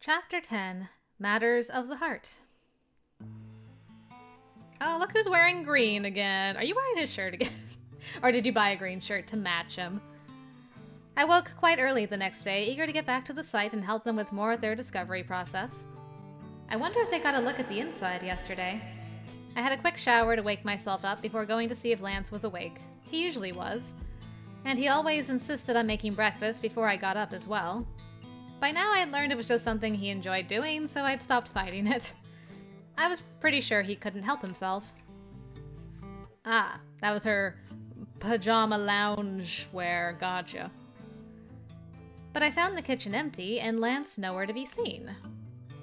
Chapter 10, Matters of the Heart. Oh, look who's wearing green again. Are you wearing his shirt again? Or did you buy a green shirt to match him? I woke quite early the next day, eager to get back to the site and help them with more of their discovery process. I wonder if they got a look at the inside yesterday. I had a quick shower to wake myself up before going to see if Lance was awake. He usually was. And he always insisted on making breakfast before I got up as well. By now I had learned it was just something he enjoyed doing, so I'd stopped fighting it. I was pretty sure he couldn't help himself. Ah, that was her pajama lounge wear, gotcha. But I found the kitchen empty and Lance nowhere to be seen.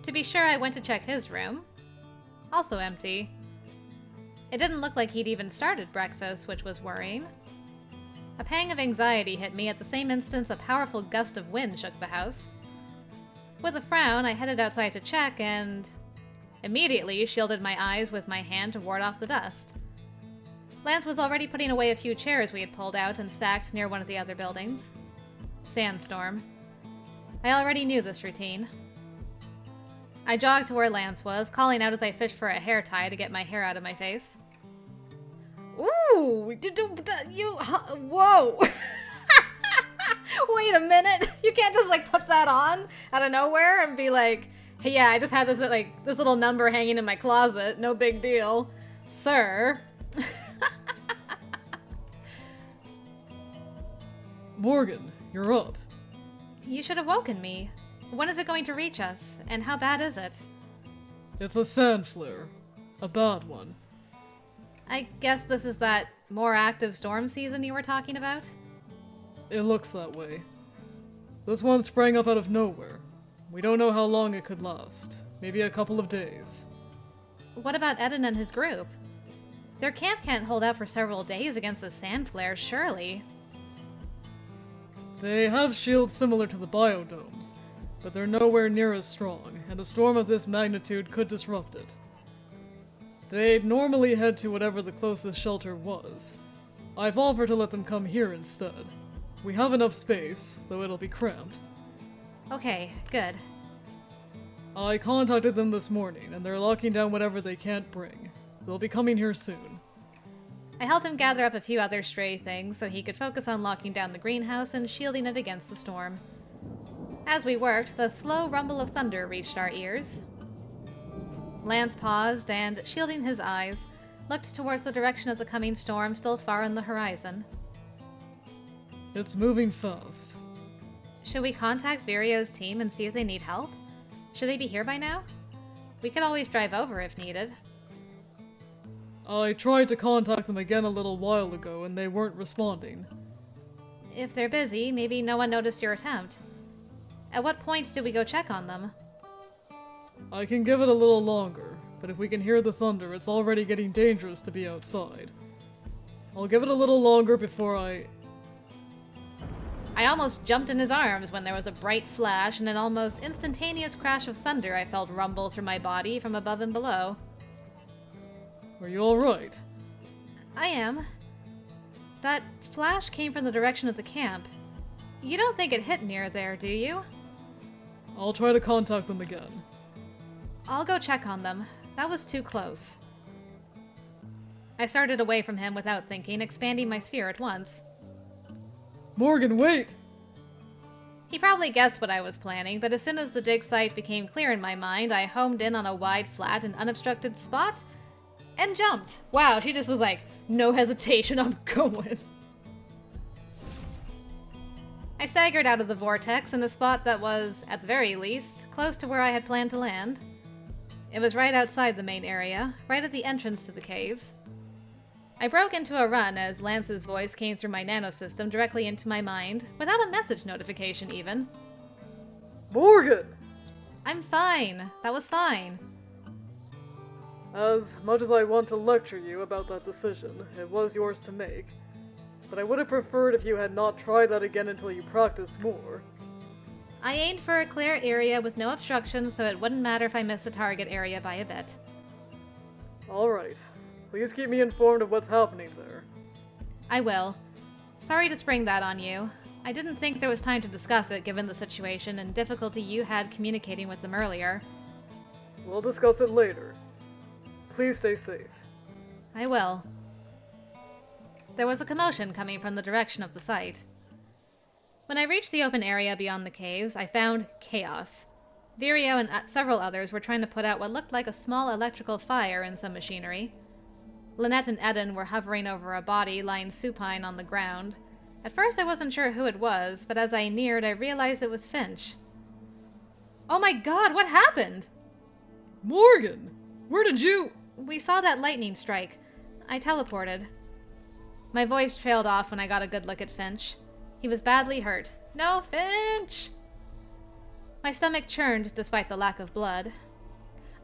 To be sure, I went to check his room. Also empty. It didn't look like he'd even started breakfast, which was worrying. A pang of anxiety hit me at the same instant a powerful gust of wind shook the house. With a frown, I headed outside to check and immediately shielded my eyes with my hand to ward off the dust. Lance was already putting away a few chairs we had pulled out and stacked near one of the other buildings. Sandstorm. I already knew this routine. I jogged to where Lance was, calling out as I fished for a hair tie to get my hair out of my face. Ooh! Whoa! Wait a minute! You can't just, put that on out of nowhere and be like, hey, yeah, I just had this, this little number hanging in my closet. No big deal. Sir. Morgan, you're up. You should have woken me. When is it going to reach us? And how bad is it? It's a sand flare. A bad one. I guess this is that more active storm season you were talking about? It looks that way. This one sprang up out of nowhere. We don't know how long it could last. Maybe a couple of days. What about Eden and his group? Their camp can't hold out for several days against a sand flare, surely. They have shields similar to the biodomes, but they're nowhere near as strong, and a storm of this magnitude could disrupt it. They'd normally head to whatever the closest shelter was. I've offered to let them come here instead. We have enough space, though it'll be cramped. Okay, good. I contacted them this morning, and they're locking down whatever they can't bring. They'll be coming here soon. I helped him gather up a few other stray things so he could focus on locking down the greenhouse and shielding it against the storm. As we worked, the slow rumble of thunder reached our ears. Lance paused and, shielding his eyes, looked towards the direction of the coming storm still far on the horizon. It's moving fast. Should we contact Virio's team and see if they need help? Should they be here by now? We could always drive over if needed. I tried to contact them again a little while ago, and they weren't responding. If they're busy, maybe no one noticed your attempt. At what point did we go check on them? I can give it a little longer, but if we can hear the thunder, it's already getting dangerous to be outside. I'll give it a little longer before I almost jumped in his arms when there was a bright flash and an almost instantaneous crash of thunder I felt rumble through my body from above and below. Are you alright? I am. That flash came from the direction of the camp. You don't think it hit near there, do you? I'll try to contact them again. I'll go check on them. That was too close. I started away from him without thinking, expanding my sphere at once. Morgan, wait! He probably guessed what I was planning, but as soon as the dig site became clear in my mind, I homed in on a wide, flat, and unobstructed spot and jumped. Wow, she just was like, no hesitation, I'm going. I staggered out of the vortex in a spot that was, at the very least, close to where I had planned to land. It was right outside the main area, right at the entrance to the caves. I broke into a run as Lance's voice came through my nanosystem directly into my mind, without a message notification even. Morgan! I'm fine. That was fine. As much as I want to lecture you about that decision, it was yours to make. But I would have preferred if you had not tried that again until you practiced more. I aimed for a clear area with no obstructions so it wouldn't matter if I missed the target area by a bit. Alright. Please keep me informed of what's happening there. I will. Sorry to spring that on you. I didn't think there was time to discuss it given the situation and difficulty you had communicating with them earlier. We'll discuss it later. Please stay safe. I will. There was a commotion coming from the direction of the site. When I reached the open area beyond the caves, I found chaos. Vireo and several others were trying to put out what looked like a small electrical fire in some machinery. Lynette and Eden were hovering over a body lying supine on the ground. At first I wasn't sure who it was, but as I neared I realized it was Finch. Oh my god, what happened? Morgan! Where did you... We saw that lightning strike. I teleported. My voice trailed off when I got a good look at Finch. He was badly hurt. No, Finch! My stomach churned despite the lack of blood.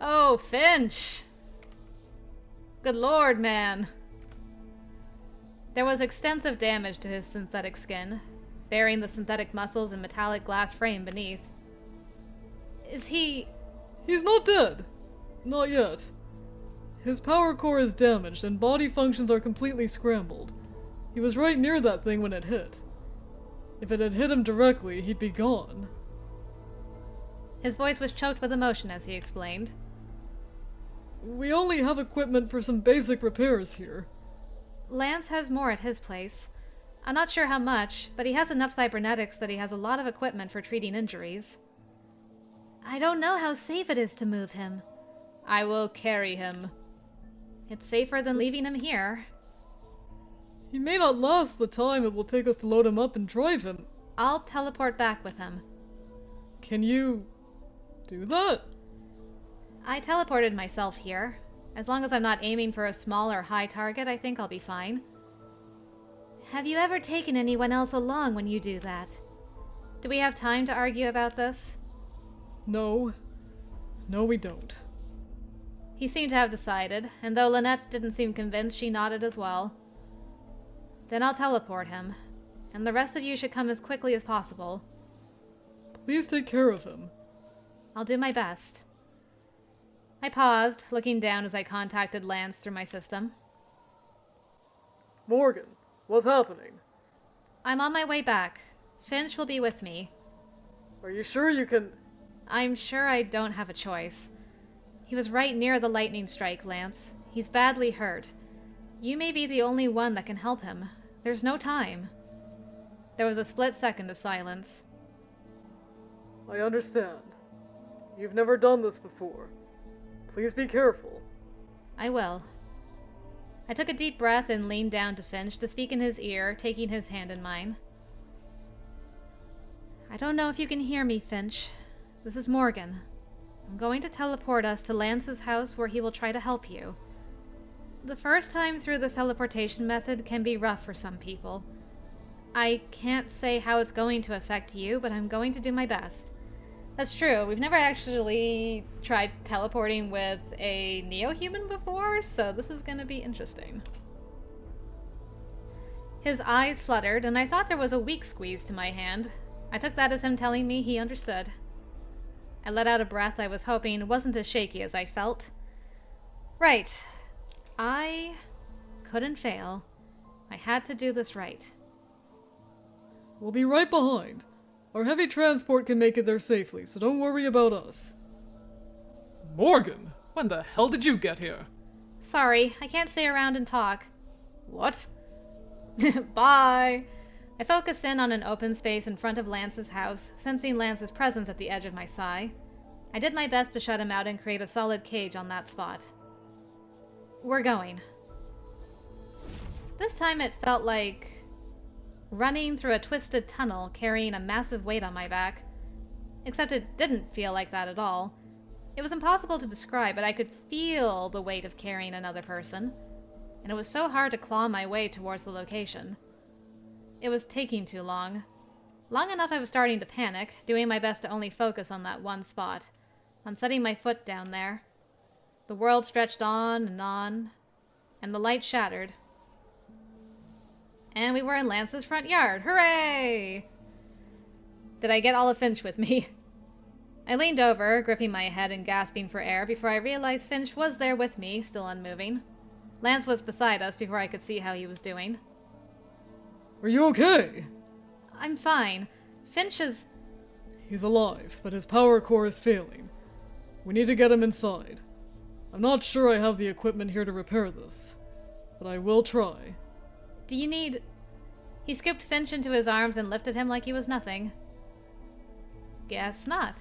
Oh, Finch! Good lord, man. There was extensive damage to his synthetic skin, burying the synthetic muscles and metallic glass frame beneath. Is he... He's not dead. Not yet. His power core is damaged and body functions are completely scrambled. He was right near that thing when it hit. If it had hit him directly, he'd be gone. His voice was choked with emotion as he explained. We only have equipment for some basic repairs here. Lance has more at his place. I'm not sure how much, but he has enough cybernetics that he has a lot of equipment for treating injuries. I don't know how safe it is to move him. I will carry him. It's safer than leaving him here. He may not last the time it will take us to load him up and drive him. I'll teleport back with him. Can you... do that? I teleported myself here. As long as I'm not aiming for a small or high target, I think I'll be fine. Have you ever taken anyone else along when you do that? Do we have time to argue about this? No. No, we don't. He seemed to have decided, and though Lynette didn't seem convinced, she nodded as well. Then I'll teleport him, and the rest of you should come as quickly as possible. Please take care of him. I'll do my best. I paused, looking down as I contacted Lance through my system. Morgan, what's happening? I'm on my way back. Finch will be with me. Are you sure you can... I'm sure I don't have a choice. He was right near the lightning strike, Lance. He's badly hurt. You may be the only one that can help him. There's no time. There was a split second of silence. I understand. You've never done this before. Please be careful. I will. I took a deep breath and leaned down to Finch to speak in his ear, taking his hand in mine. I don't know if you can hear me, Finch. This is Morgan. I'm going to teleport us to Lance's house where he will try to help you. The first time through this teleportation method can be rough for some people. I can't say how it's going to affect you, but I'm going to do my best. That's true. We've never actually tried teleporting with a neo-human before, so this is going to be interesting. His eyes fluttered, and I thought there was a weak squeeze to my hand. I took that as him telling me he understood. I let out a breath I was hoping wasn't as shaky as I felt. Right. I couldn't fail. I had to do this right. We'll be right behind. Our heavy transport can make it there safely, so don't worry about us. Morgan, when the hell did you get here? Sorry, I can't stay around and talk. What? Bye! I focused in on an open space in front of Lance's house, sensing Lance's presence at the edge of my psi. I did my best to shut him out and create a solid cage on that spot. We're going. This time it felt like running through a twisted tunnel carrying a massive weight on my back. Except it didn't feel like that at all. It was impossible to describe, but I could feel the weight of carrying another person. And it was so hard to claw my way towards the location. It was taking too long. Long enough I was starting to panic, doing my best to only focus on that one spot, on setting my foot down there. The world stretched on, and the light shattered. And we were in Lance's front yard. Hooray! Did I get all of Finch with me? I leaned over, gripping my head and gasping for air before I realized Finch was there with me, still unmoving. Lance was beside us before I could see how he was doing. Are you okay? I'm fine. Finch is... He's alive, but his power core is failing. We need to get him inside. I'm not sure I have the equipment here to repair this, but I will try. Do you need... He scooped Finch into his arms and lifted him like he was nothing. Guess not.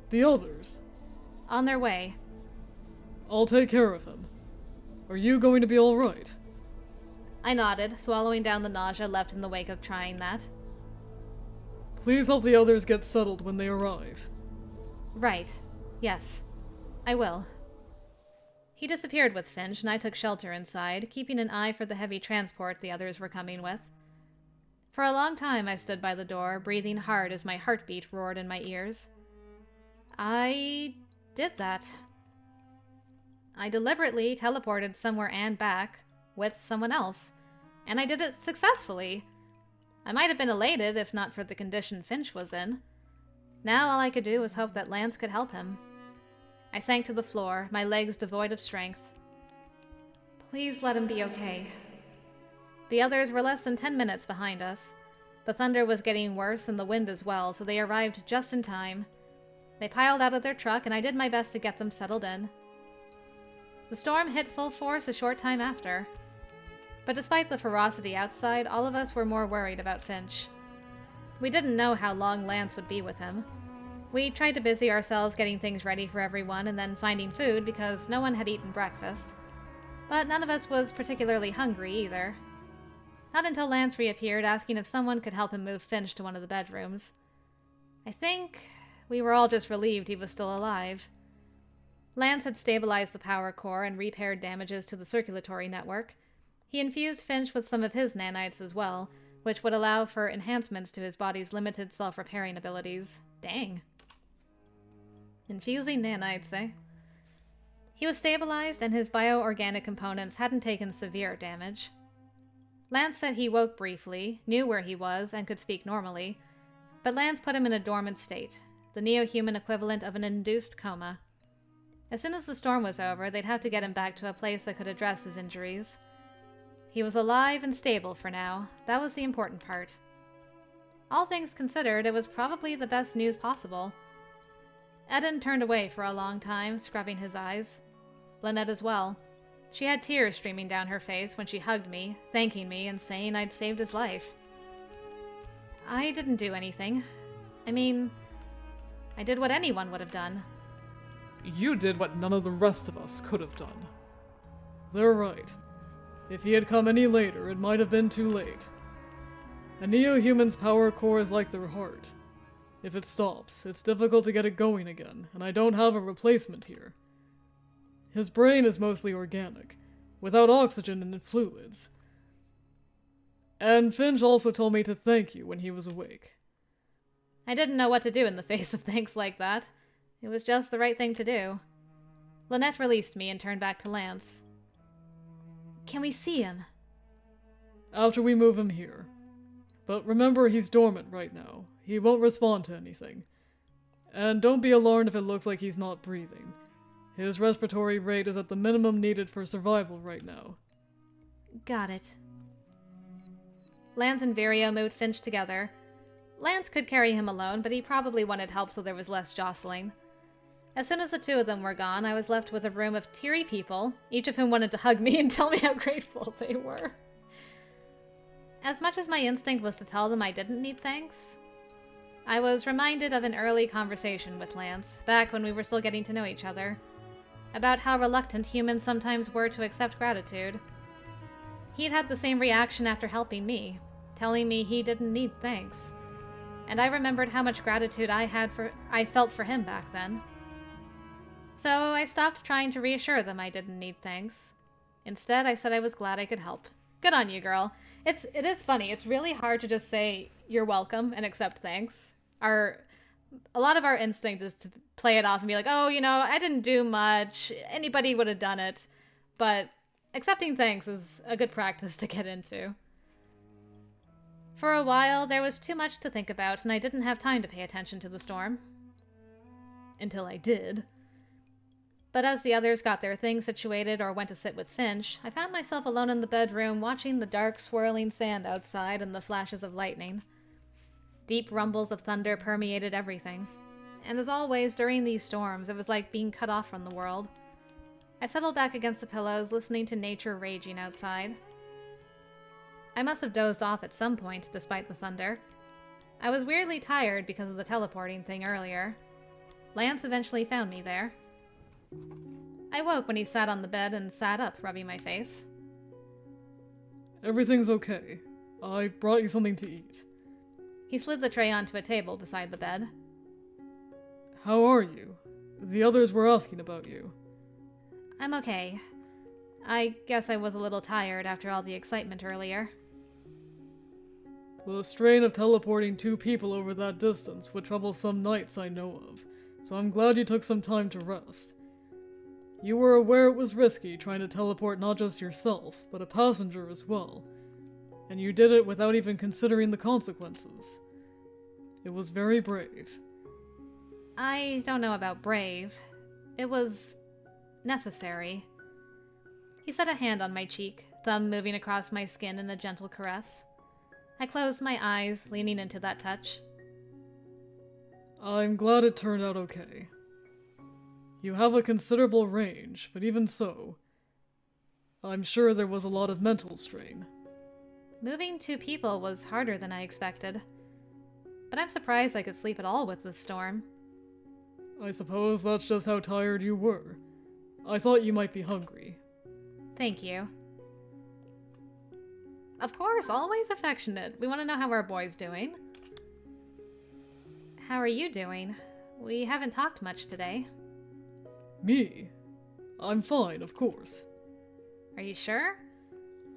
The others? On their way. I'll take care of him. Are you going to be alright? I nodded, swallowing down the nausea left in the wake of trying that. Please help the others get settled when they arrive. Right. Yes. I will. He disappeared with Finch, and I took shelter inside, keeping an eye for the heavy transport the others were coming with. For a long time I stood by the door, breathing hard as my heartbeat roared in my ears. I did that. I deliberately teleported somewhere and back with someone else, and I did it successfully. I might have been elated if not for the condition Finch was in. Now all I could do was hope that Lance could help him. I sank to the floor, my legs devoid of strength. Please let him be okay. The others were less than 10 minutes behind us. The thunder was getting worse and the wind as well, so they arrived just in time. They piled out of their truck, and I did my best to get them settled in. The storm hit full force a short time after. But despite the ferocity outside, all of us were more worried about Finch. We didn't know how long Lance would be with him. We tried to busy ourselves getting things ready for everyone and then finding food because no one had eaten breakfast. But none of us was particularly hungry either. Not until Lance reappeared asking if someone could help him move Finch to one of the bedrooms. I think we were all just relieved he was still alive. Lance had stabilized the power core and repaired damages to the circulatory network. He infused Finch with some of his nanites as well, which would allow for enhancements to his body's limited self-repairing abilities. Dang. Infusing nanites, eh? He was stabilized, and his bioorganic components hadn't taken severe damage. Lance said he woke briefly, knew where he was, and could speak normally, but Lance put him in a dormant state, the neo-human equivalent of an induced coma. As soon as the storm was over, they'd have to get him back to a place that could address his injuries. He was alive and stable for now. That was the important part. All things considered, it was probably the best news possible. Eden turned away for a long time, scrubbing his eyes. Lynette as well. She had tears streaming down her face when she hugged me, thanking me and saying I'd saved his life. I didn't do anything. I mean, I did what anyone would have done. You did what none of the rest of us could have done. They're right. If he had come any later, it might have been too late. A neo-human's power core is like their heart. If it stops, it's difficult to get it going again, and I don't have a replacement here. His brain is mostly organic, without oxygen and fluids. And Finch also told me to thank you when he was awake. I didn't know what to do in the face of things like that. It was just the right thing to do. Lynette released me and turned back to Lance. Can we see him? After we move him here. But remember, he's dormant right now. He won't respond to anything. And don't be alarmed if it looks like he's not breathing. His respiratory rate is at the minimum needed for survival right now. Got it. Lance and Virio moved Finch together. Lance could carry him alone, but he probably wanted help so there was less jostling. As soon as the two of them were gone, I was left with a room of teary people, each of whom wanted to hug me and tell me how grateful they were. As much as my instinct was to tell them I didn't need thanks, I was reminded of an early conversation with Lance, back when we were still getting to know each other, about how reluctant humans sometimes were to accept gratitude. He'd had the same reaction after helping me, telling me he didn't need thanks, and I remembered how much gratitude I felt for him back then. So I stopped trying to reassure them I didn't need thanks. Instead, I said I was glad I could help. Good on you, girl. It is funny. It's really hard to just say you're welcome and accept thanks. A lot of our instinct is to play it off and be like, oh, I didn't do much. Anybody would have done it. But accepting thanks is a good practice to get into. For a while, there was too much to think about, and I didn't have time to pay attention to the storm. Until I did. But as the others got their things situated or went to sit with Finch, I found myself alone in the bedroom watching the dark, swirling sand outside and the flashes of lightning. Deep rumbles of thunder permeated everything. And as always, during these storms, it was like being cut off from the world. I settled back against the pillows, listening to nature raging outside. I must have dozed off at some point, despite the thunder. I was weirdly tired because of the teleporting thing earlier. Lance eventually found me there. I woke when he sat on the bed and sat up, rubbing my face. Everything's okay. I brought you something to eat. He slid the tray onto a table beside the bed. How are you? The others were asking about you. I'm okay. I guess I was a little tired after all the excitement earlier. The strain of teleporting 2 people over that distance would trouble some nights I know of, so I'm glad you took some time to rest. You were aware it was risky trying to teleport not just yourself, but a passenger as well, and you did it without even considering the consequences. It was very brave. I don't know about brave. It was necessary. He set a hand on my cheek, thumb moving across my skin in a gentle caress. I closed my eyes, leaning into that touch. I'm glad it turned out okay. You have a considerable range, but even so, I'm sure there was a lot of mental strain. Moving 2 people was harder than I expected. But I'm surprised I could sleep at all with this storm. I suppose that's just how tired you were. I thought you might be hungry. Thank you. Of course, always affectionate. We want to know how our boy's doing. How are you doing? We haven't talked much today. Me? I'm fine, of course. Are you sure?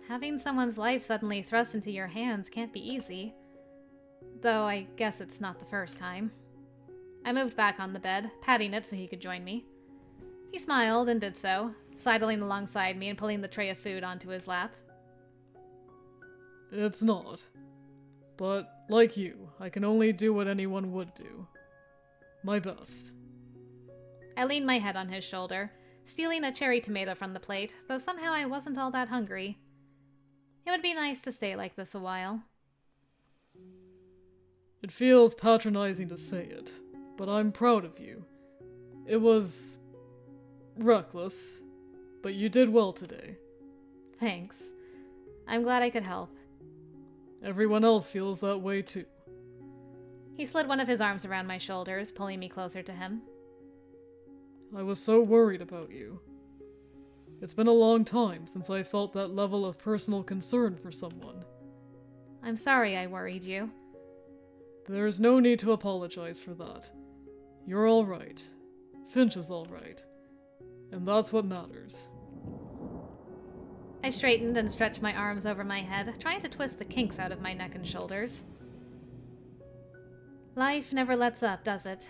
Having someone's life suddenly thrust into your hands can't be easy. Though I guess it's not the first time. I moved back on the bed, patting it so he could join me. He smiled and did so, sidling alongside me and pulling the tray of food onto his lap. It's not. But, like you, I can only do what anyone would do. My best. I leaned my head on his shoulder, stealing a cherry tomato from the plate, though somehow I wasn't all that hungry. It would be nice to stay like this a while. It feels patronizing to say it, but I'm proud of you. It was reckless, but you did well today. Thanks. I'm glad I could help. Everyone else feels that way too. He slid one of his arms around my shoulders, pulling me closer to him. I was so worried about you. It's been a long time since I felt that level of personal concern for someone. I'm sorry I worried you. There's no need to apologize for that. You're all right. Finch is all right. And that's what matters. I straightened and stretched my arms over my head, trying to twist the kinks out of my neck and shoulders. Life never lets up, does it?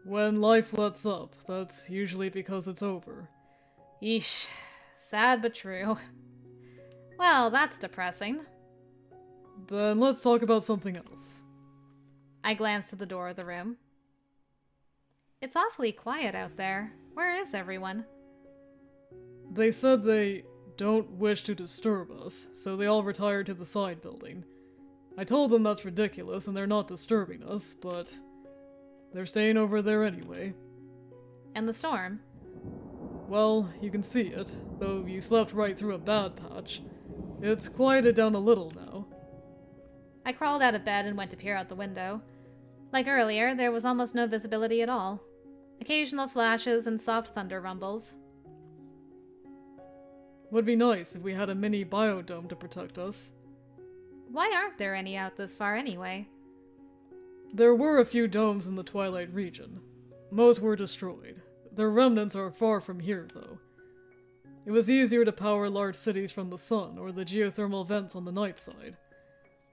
When life lets up, that's usually because it's over. Yeesh. Sad but true. Well, that's depressing. Then let's talk about something else. I glanced to the door of the room. It's awfully quiet out there. Where is everyone? They said they don't wish to disturb us, so they all retired to the side building. I told them that's ridiculous and they're not disturbing us, but they're staying over there anyway. And the storm? Well, you can see it, though you slept right through a bad patch. It's quieted down a little now. I crawled out of bed and went to peer out the window. Like earlier, there was almost no visibility at all. Occasional flashes and soft thunder rumbles. Would be nice if we had a mini biodome to protect us. Why aren't there any out this far anyway? There were a few domes in the Twilight region. Most were destroyed. Their remnants are far from here, though. It was easier to power large cities from the sun or the geothermal vents on the night side,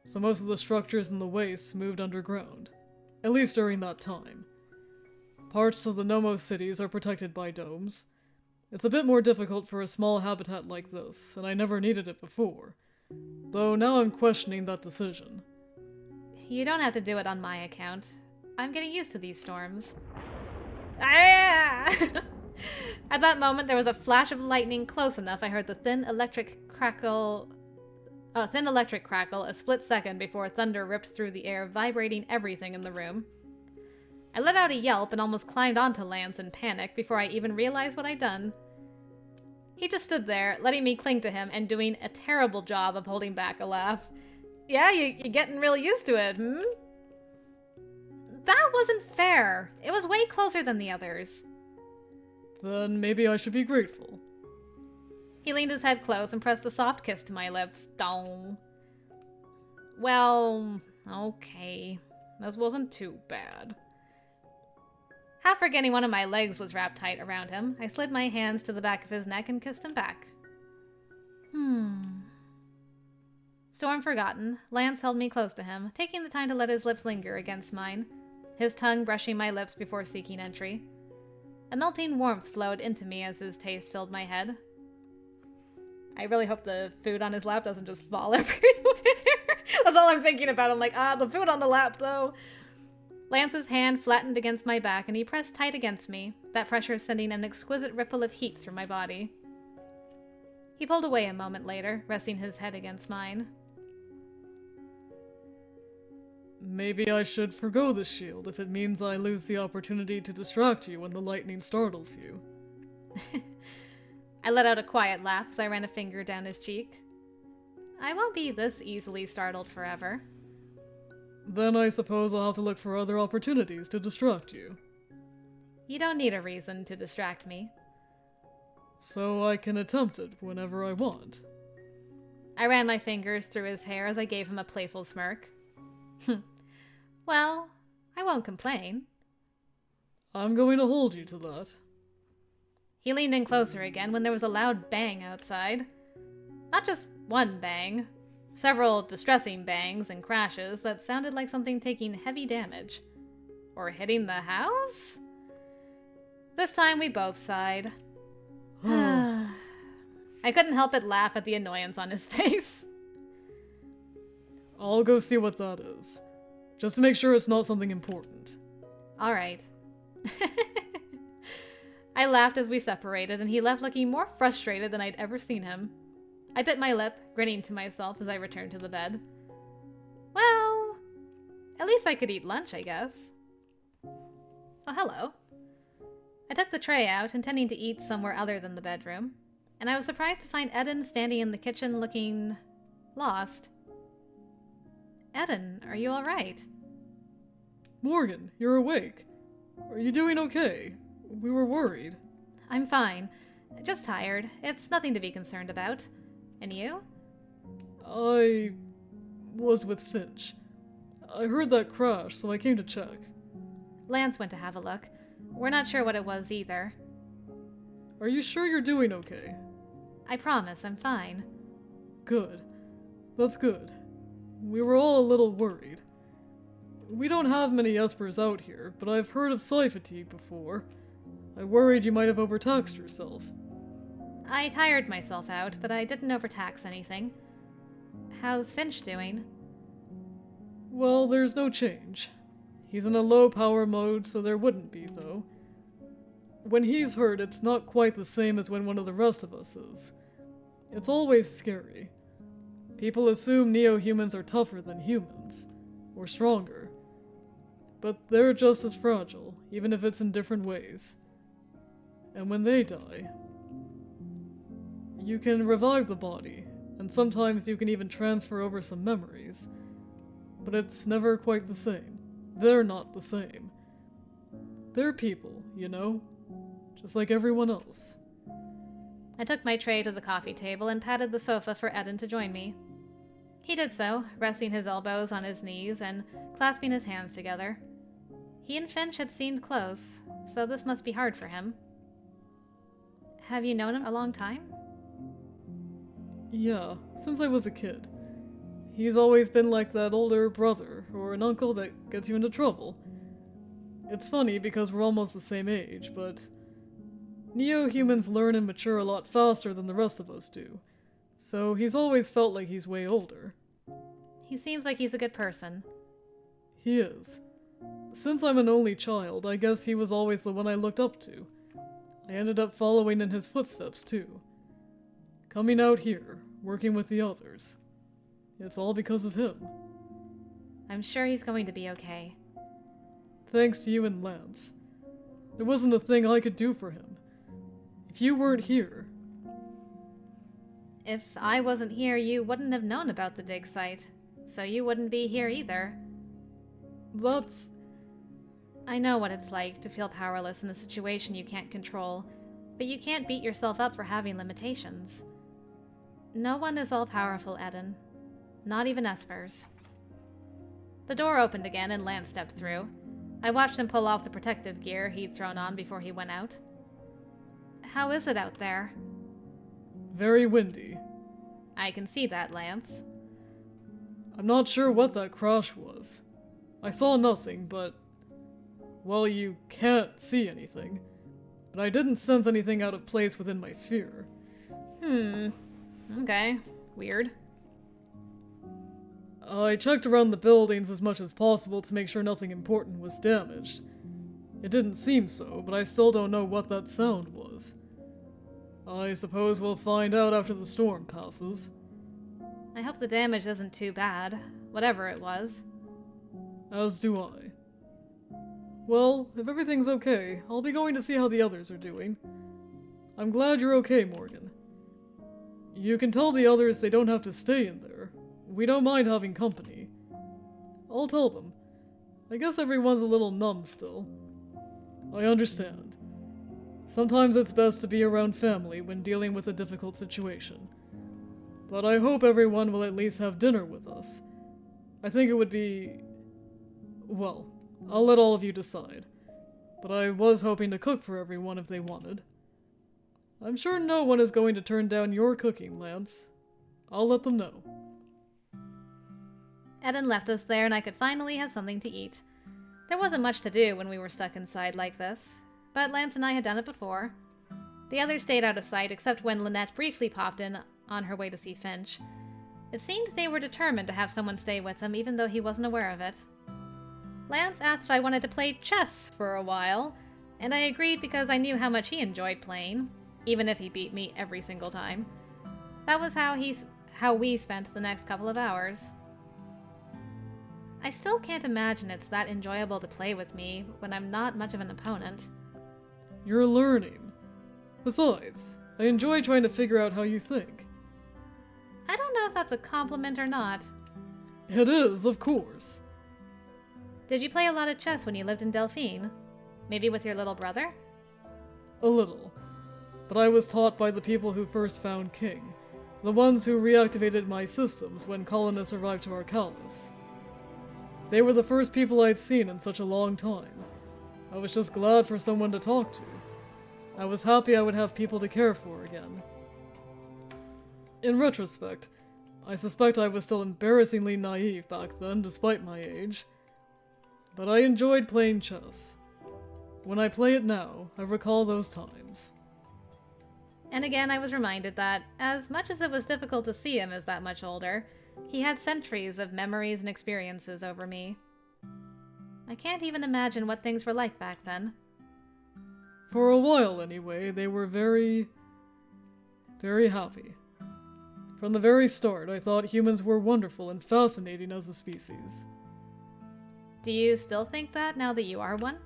so most of the structures in the wastes moved underground, at least during that time. Parts of the Nomos cities are protected by domes. It's a bit more difficult for a small habitat like this, and I never needed it before, though now I'm questioning that decision. You don't have to do it on my account. I'm getting used to these storms. Ah! At that moment, there was a flash of lightning close enough I heard the thin electric crackle. A thin electric crackle, a split second before thunder ripped through the air, vibrating everything in the room. I let out a yelp and almost climbed onto Lance in panic before I even realized what I'd done. He just stood there, letting me cling to him and doing a terrible job of holding back a laugh. Yeah, you're getting real used to it, hmm? That wasn't fair. It was way closer than the others. Then maybe I should be grateful. He leaned his head close and pressed a soft kiss to my lips. Dong. Well, okay. This wasn't too bad. Half forgetting one of my legs was wrapped tight around him, I slid my hands to the back of his neck and kissed him back. Storm forgotten, Lance held me close to him, taking the time to let his lips linger against mine, his tongue brushing my lips before seeking entry. A melting warmth flowed into me as his taste filled my head. I really hope the food on his lap doesn't just fall everywhere. That's all I'm thinking about. I'm like, the food on the lap, though. Lance's hand flattened against my back, and he pressed tight against me, that pressure sending an exquisite ripple of heat through my body. He pulled away a moment later, resting his head against mine. Maybe I should forgo the shield if it means I lose the opportunity to distract you when the lightning startles you. I let out a quiet laugh as I ran a finger down his cheek. I won't be this easily startled forever. Then I suppose I'll have to look for other opportunities to distract you. You don't need a reason to distract me. So I can attempt it whenever I want. I ran my fingers through his hair as I gave him a playful smirk. Well, I won't complain. I'm going to hold you to that. He leaned in closer again when there was a loud bang outside. Not just one bang. Several distressing bangs and crashes that sounded like something taking heavy damage. Or hitting the house? This time we both sighed. I couldn't help but laugh at the annoyance on his face. I'll go see what that is. Just to make sure it's not something important. All right. I laughed as we separated, and he left looking more frustrated than I'd ever seen him. I bit my lip, grinning to myself as I returned to the bed. Well, at least I could eat lunch, I guess. Oh, hello. I took the tray out, intending to eat somewhere other than the bedroom, and I was surprised to find Eden standing in the kitchen looking lost. Eden, are you all right? Morgan, you're awake. Are you doing okay? We were worried. I'm fine. Just tired. It's nothing to be concerned about. And you? I was with Finch. I heard that crash, so I came to check. Lance went to have a look. We're not sure what it was either. Are you sure you're doing okay? I promise I'm fine. Good. That's good. We were all a little worried. We don't have many Espers out here, but I've heard of Sci-Fi before. I worried you might have overtaxed yourself. I tired myself out, but I didn't overtax anything. How's Finch doing? Well, there's no change. He's in a low power mode, so there wouldn't be, though. When he's hurt, it's not quite the same as when one of the rest of us is. It's always scary. People assume neo-humans are tougher than humans, or stronger. But they're just as fragile, even if it's in different ways. And when they die, you can revive the body, and sometimes you can even transfer over some memories. But it's never quite the same. They're not the same. They're people, you know? Just like everyone else. I took my tray to the coffee table and patted the sofa for Eden to join me. He did so, resting his elbows on his knees and clasping his hands together. He and Finch had seemed close, so this must be hard for him. Have you known him a long time? Yeah, since I was a kid. He's always been like that older brother or an uncle that gets you into trouble. It's funny because we're almost the same age, but neo-humans learn and mature a lot faster than the rest of us do. So he's always felt like he's way older. He seems like he's a good person. He is. Since I'm an only child, I guess he was always the one I looked up to. I ended up following in his footsteps, too. Coming out here, working with the others. It's all because of him. I'm sure he's going to be okay. Thanks to you and Lance. There wasn't a thing I could do for him. If you weren't here... If I wasn't here, you wouldn't have known about the dig site. So you wouldn't be here either. That's... I know what it's like to feel powerless in a situation you can't control, but you can't beat yourself up for having limitations. No one is all-powerful, Eden. Not even Espers. The door opened again and Lance stepped through. I watched him pull off the protective gear he'd thrown on before he went out. How is it out there? Very windy. I can see that, Lance. I'm not sure what that crash was. I saw nothing, but... Well, you can't see anything. But I didn't sense anything out of place within my sphere. Okay. Weird. I checked around the buildings as much as possible to make sure nothing important was damaged. It didn't seem so, but I still don't know what that sound was. I suppose we'll find out after the storm passes. I hope the damage isn't too bad, whatever it was. As do I. Well, if everything's okay, I'll be going to see how the others are doing. I'm glad you're okay, Morgan. You can tell the others they don't have to stay in there. We don't mind having company. I'll tell them. I guess everyone's a little numb still. I understand. Sometimes it's best to be around family when dealing with a difficult situation. But I hope everyone will at least have dinner with us. I think it would be... Well, I'll let all of you decide. But I was hoping to cook for everyone if they wanted. I'm sure no one is going to turn down your cooking, Lance. I'll let them know. Eden left us there and I could finally have something to eat. There wasn't much to do when we were stuck inside like this, but Lance and I had done it before. The others stayed out of sight except when Lynette briefly popped in on her way to see Finch. It seemed they were determined to have someone stay with them even though he wasn't aware of it. Lance asked if I wanted to play chess for a while, and I agreed because I knew how much he enjoyed playing, even if he beat me every single time. That was how we spent the next couple of hours. I still can't imagine it's that enjoyable to play with me when I'm not much of an opponent. You're learning. Besides, I enjoy trying to figure out how you think. I don't know if that's a compliment or not. It is, of course. Did you play a lot of chess when you lived in Delphine? Maybe with your little brother? A little. But I was taught by the people who first found King. The ones who reactivated my systems when colonists arrived to Arcalis. They were the first people I'd seen in such a long time. I was just glad for someone to talk to. I was happy I would have people to care for again. In retrospect, I suspect I was still embarrassingly naive back then despite my age. But I enjoyed playing chess. When I play it now, I recall those times. And again I was reminded that, as much as it was difficult to see him as that much older, he had centuries of memories and experiences over me. I can't even imagine what things were like back then. For a while, anyway, they were very happy. From the very start, I thought humans were wonderful and fascinating as a species. Do you still think that now that you are one?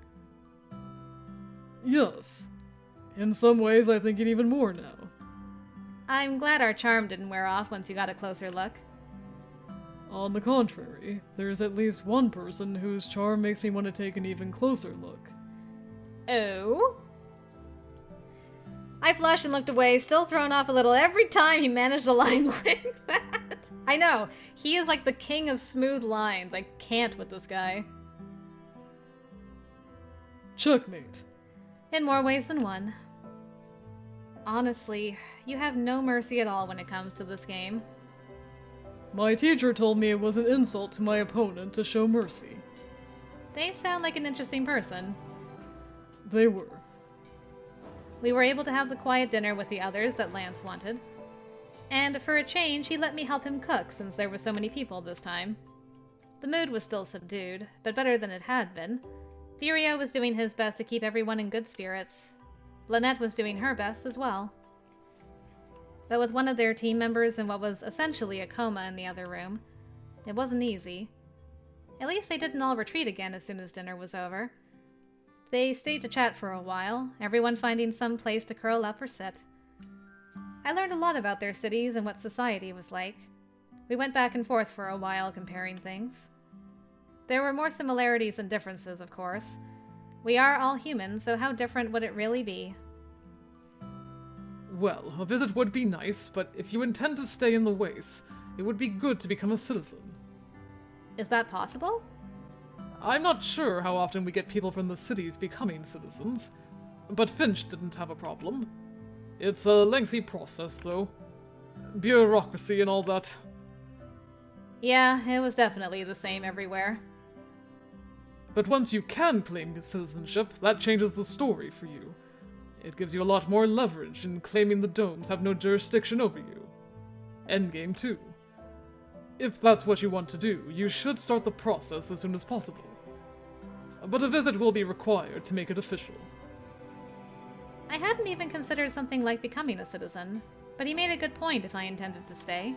Yes. In some ways, I think it even more now. I'm glad our charm didn't wear off once you got a closer look. On the contrary, there's at least one person whose charm makes me want to take an even closer look. Oh? I flushed and looked away, still thrown off a little every time he managed a line like that. I know, he is like the king of smooth lines. I can't with this guy. Checkmate. In more ways than one. Honestly, you have no mercy at all when it comes to this game. My teacher told me it was an insult to my opponent to show mercy. They sound like an interesting person. They were. We were able to have the quiet dinner with the others that Lance wanted. And for a change, he let me help him cook since there were so many people this time. The mood was still subdued, but better than it had been. Furio was doing his best to keep everyone in good spirits. Lynette was doing her best as well. But with one of their team members in what was essentially a coma in the other room, it wasn't easy. At least they didn't all retreat again as soon as dinner was over. They stayed to chat for a while, everyone finding some place to curl up or sit. I learned a lot about their cities and what society was like. We went back and forth for a while comparing things. There were more similarities than differences, of course. We are all human, so how different would it really be? Well, a visit would be nice, but if you intend to stay in the wastes, it would be good to become a citizen. Is that possible? I'm not sure how often we get people from the cities becoming citizens, but Finch didn't have a problem. It's a lengthy process, though. Bureaucracy and all that. Yeah, it was definitely the same everywhere. But once you can claim citizenship, that changes the story for you. It gives you a lot more leverage in claiming the domes have no jurisdiction over you. Endgame, too. If that's what you want to do, you should start the process as soon as possible. But a visit will be required to make it official. I hadn't even considered something like becoming a citizen, but he made a good point if I intended to stay.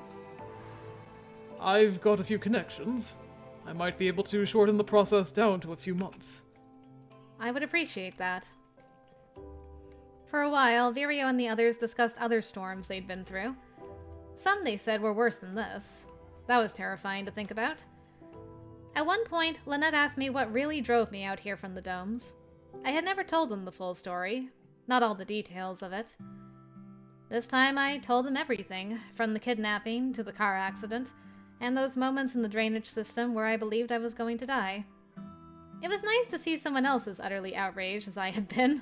I've got a few connections. I might be able to shorten the process down to a few months. I would appreciate that. For a while, Vireo and the others discussed other storms they'd been through. Some, they said, were worse than this. That was terrifying to think about. At one point, Lynette asked me what really drove me out here from the domes. I had never told them the full story, not all the details of it. This time I told them everything, from the kidnapping to the car accident, and those moments in the drainage system where I believed I was going to die. It was nice to see someone else as utterly outraged as I had been.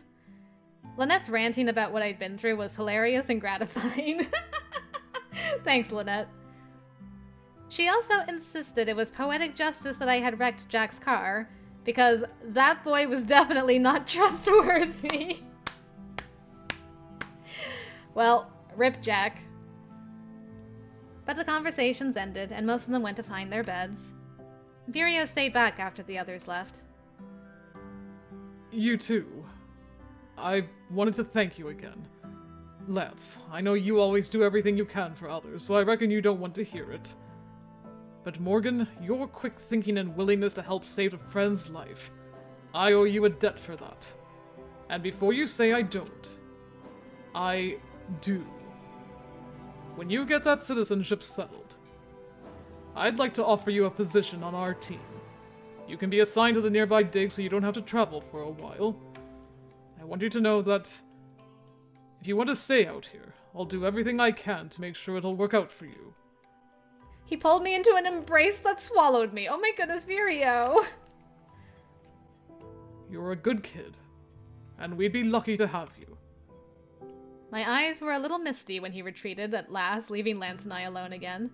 Lynette's ranting about what I'd been through was hilarious and gratifying. Thanks, Lynette. She also insisted it was poetic justice that I had wrecked Jack's car, because that boy was definitely not trustworthy. Well, rip Jack. But the conversations ended, and most of them went to find their beds. Vireo stayed back after the others left. You too. I wanted to thank you again. Lance, I know you always do everything you can for others, so I reckon you don't want to hear it. But Morgan, your quick thinking and willingness to help save a friend's life, I owe you a debt for that. And before you say I don't, I do. When you get that citizenship settled, I'd like to offer you a position on our team. You can be assigned to the nearby dig so you don't have to travel for a while. I want you to know that if you want to stay out here, I'll do everything I can to make sure it'll work out for you. He pulled me into an embrace that swallowed me. Oh my goodness, Vireo! You're a good kid, and we'd be lucky to have you. My eyes were a little misty when he retreated at last, leaving Lance and I alone again.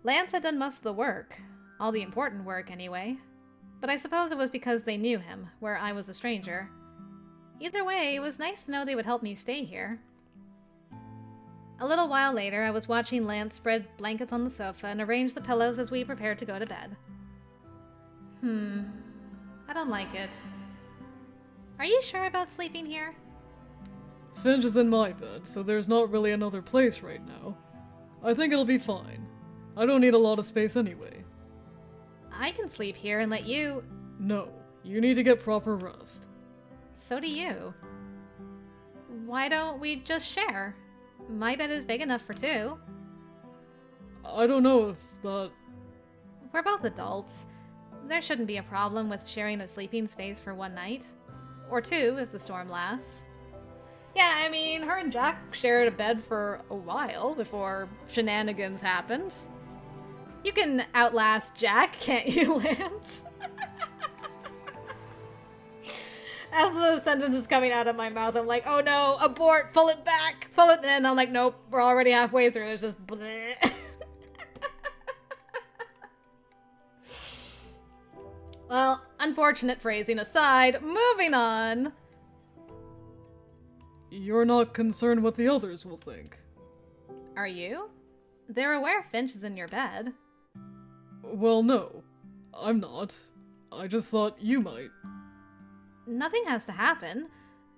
Lance had done most of the work. All the important work, anyway. But I suppose it was because they knew him, where I was a stranger. Either way, it was nice to know they would help me stay here. A little while later, I was watching Lance spread blankets on the sofa and arrange the pillows as we prepared to go to bed. I don't like it. Are you sure about sleeping here? Finch is in my bed, so there's not really another place right now. I think it'll be fine. I don't need a lot of space anyway. I can sleep here and let you... No, you need to get proper rest. So do you. Why don't we just share? My bed is big enough for two. I don't know if that... We're both adults. There shouldn't be a problem with sharing a sleeping space for one night. Or two, if the storm lasts. Yeah, I mean, her and Jack shared a bed for a while before shenanigans happened. You can outlast Jack, can't you, Lance? As the sentence is coming out of my mouth, I'm like, oh no, abort, pull it back, pull it in. I'm like, nope, we're already halfway through. It's just bleh. Well, unfortunate phrasing aside, moving on. You're not concerned what the others will think. Are you? They're aware Finch is in your bed. Well, no. I'm not. I just thought you might. Nothing has to happen.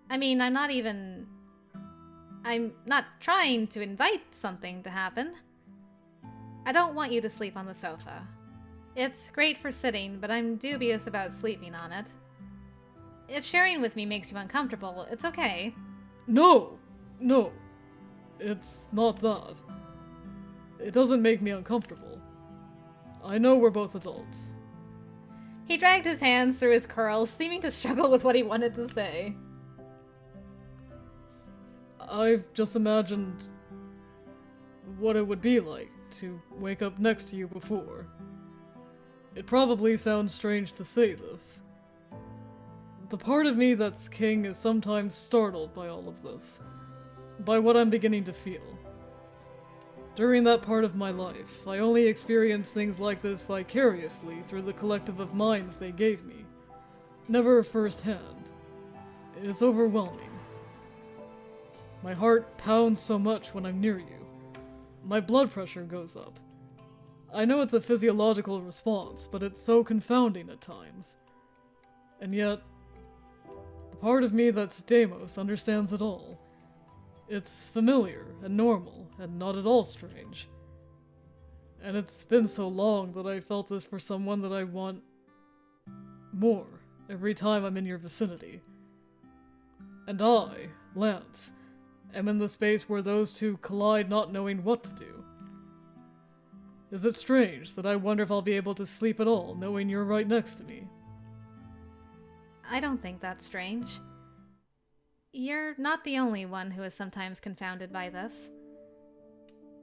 I mean, I'm not even... I'm not trying to invite something to happen. I don't want you to sleep on the sofa. It's great for sitting, but I'm dubious about sleeping on it. If sharing with me makes you uncomfortable, it's okay. No! No. It's not that. It doesn't make me uncomfortable. I know we're both adults. He dragged his hands through his curls, seeming to struggle with what he wanted to say. I've just imagined what it would be like to wake up next to you before. It probably sounds strange to say this. The part of me that's king is sometimes startled by all of this, by what I'm beginning to feel. During that part of my life, I only experienced things like this vicariously through the collective of minds they gave me, never firsthand. It's overwhelming. My heart pounds so much when I'm near you. My blood pressure goes up. I know it's a physiological response, but it's so confounding at times. And yet, the part of me that's Deimos understands it all. It's familiar and normal and not at all strange. And it's been so long that I felt this for someone that I want more every time I'm in your vicinity. And I, Lance, am in the space where those two collide, not knowing what to do. Is it strange that I wonder if I'll be able to sleep at all, knowing you're right next to me? I don't think that's strange. You're not the only one who is sometimes confounded by this.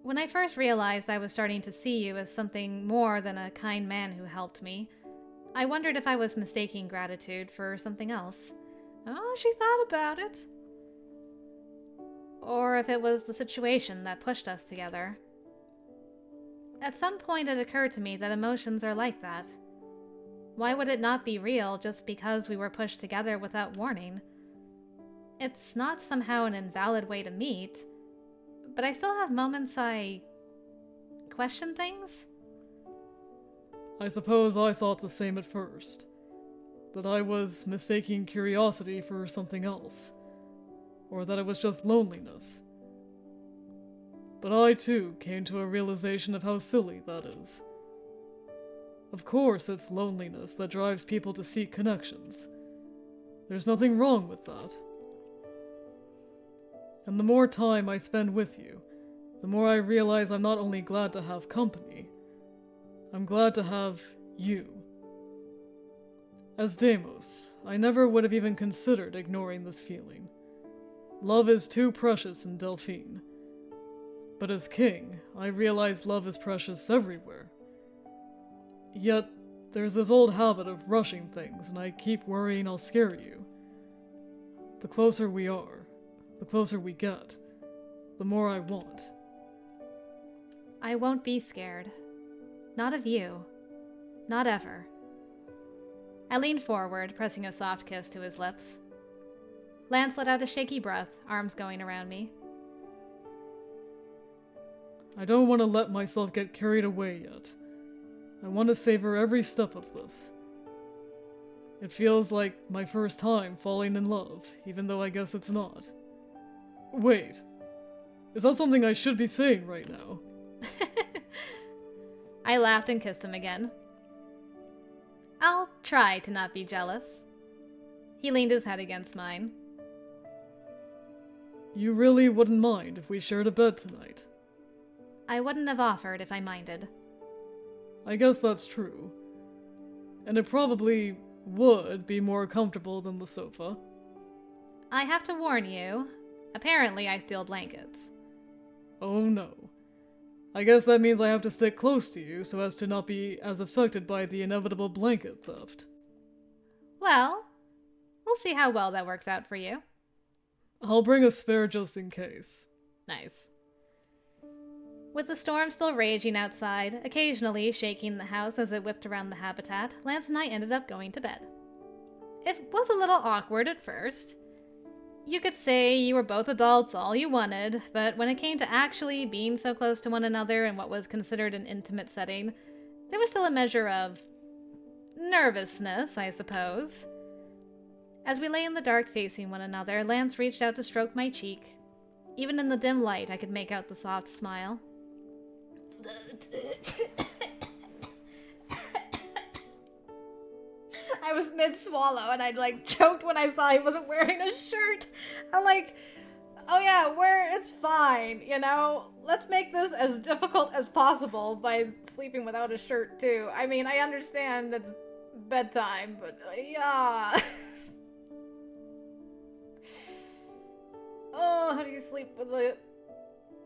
When I first realized I was starting to see you as something more than a kind man who helped me, I wondered if I was mistaking gratitude for something else. Oh, she thought about it. Or if it was the situation that pushed us together. At some point it occurred to me that emotions are like that. Why would it not be real just because we were pushed together without warning? It's not somehow an invalid way to meet, but I still have moments I question things. I suppose I thought the same at first. That I was mistaking curiosity for something else. Or that it was just loneliness. But I too came to a realization of how silly that is. Of course it's loneliness that drives people to seek connections. There's nothing wrong with that. And the more time I spend with you, the more I realize I'm not only glad to have company, I'm glad to have you. As Deimos, I never would have even considered ignoring this feeling. Love is too precious in Delphine. But as king, I realize love is precious everywhere. Yet, there's this old habit of rushing things, and I keep worrying I'll scare you. The closer we are, the closer we get, the more I want. I won't be scared. Not of you. Not ever. I leaned forward, pressing a soft kiss to his lips. Lance let out a shaky breath, arms going around me. I don't want to let myself get carried away yet. I want to savor every step of this. It feels like my first time falling in love, even though I guess it's not. Wait, is that something I should be saying right now? I laughed and kissed him again. I'll try to not be jealous. He leaned his head against mine. You really wouldn't mind if we shared a bed tonight? I wouldn't have offered if I minded. I guess that's true. And it probably would be more comfortable than the sofa. I have to warn you. Apparently I steal blankets. Oh no. I guess that means I have to stick close to you so as to not be as affected by the inevitable blanket theft. Well, we'll see how well that works out for you. I'll bring a spare just in case. Nice. With the storm still raging outside, occasionally shaking the house as it whipped around the habitat, Lance and I ended up going to bed. It was a little awkward at first. You could say you were both adults all you wanted, but when it came to actually being so close to one another in what was considered an intimate setting, there was still a measure of nervousness, I suppose. As we lay in the dark facing one another, Lance reached out to stroke my cheek. Even in the dim light, I could make out the soft smile. I was mid-swallow and I'd like choked when I saw he wasn't wearing a shirt. I'm like, oh yeah, it's fine, you know? Let's make this as difficult as possible by sleeping without a shirt too. I mean, I understand it's bedtime, but yeah. Oh, how do you sleep with a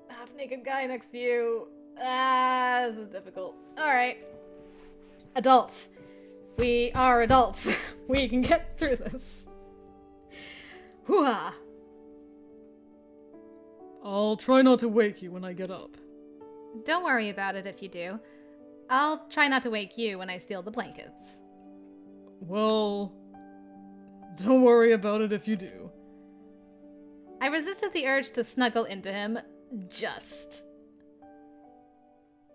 half-naked guy next to you? This is difficult. Alright. Adults. We are adults. We can get through this. Hoo-ha! I'll try not to wake you when I get up. Don't worry about it if you do. I'll try not to wake you when I steal the blankets. Well, don't worry about it if you do. I resisted the urge to snuggle into him, just.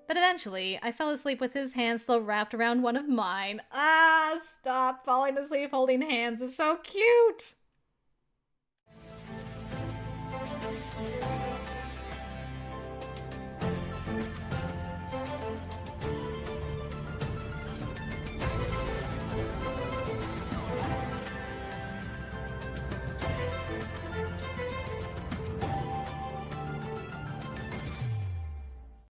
But eventually, I fell asleep with his hand still wrapped around one of mine. Ah, stop. Falling asleep holding hands is so cute.